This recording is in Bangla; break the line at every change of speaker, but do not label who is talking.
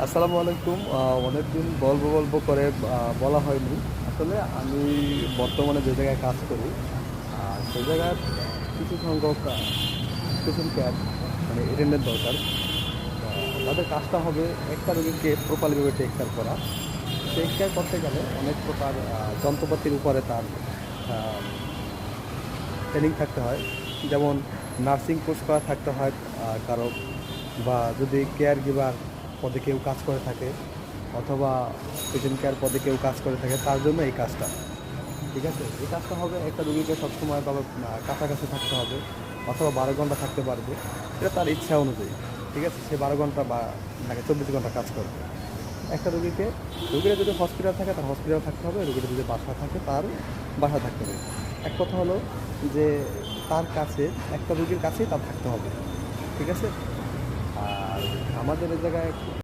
আসসালামু আলাইকুম। অনেকদিন বলবো বলবো করে বলা হয়নি। আসলে আমি বর্তমানে যে জায়গায় কাজ করি, সেই জায়গার কিছু সংখ্যক পেশেন্ট কেয়ার মানে অ্যাটেন্ডেন্ট দরকার। তাদের কাজটা হবে একটা রোগীকে প্রপারলিভাবে টেক কেয়ার করা। টেক কেয়ার করতে গেলে অনেক প্রকার যন্ত্রপাতির উপরে তার ট্রেনিং থাকতে হয়। যেমন নার্সিং কোর্স করা থাকতে হয় কারো, বা যদি কেয়ার গিভার পদে কেউ কাজ করে থাকে, অথবা পেশেন্ট কেয়ার পদে কেউ কাজ করে থাকে, তার জন্য এই কাজটা। ঠিক আছে, এই কাজটা হবে একটা রুগীকে সবসময় তবে কাছাকাছি থাকতে হবে, অথবা 12 ঘন্টা থাকতে পারবে। এটা তার ইচ্ছা অনুযায়ী। ঠিক আছে, সে 12 ঘন্টা বা নাকি 24 ঘন্টা কাজ করবে একটা রুগীকে। রুগীরা যদি হসপিটাল থাকে তার হসপিটাল থাকতে হবে, রুগীরা যদি বাসা থাকে তার বাসা থাকতে হবে। এক কথা হলো যে তার কাছে, একটা রুগীর কাছেই তার থাকতে হবে। ঠিক আছে। আর আমাদের এই জায়গায়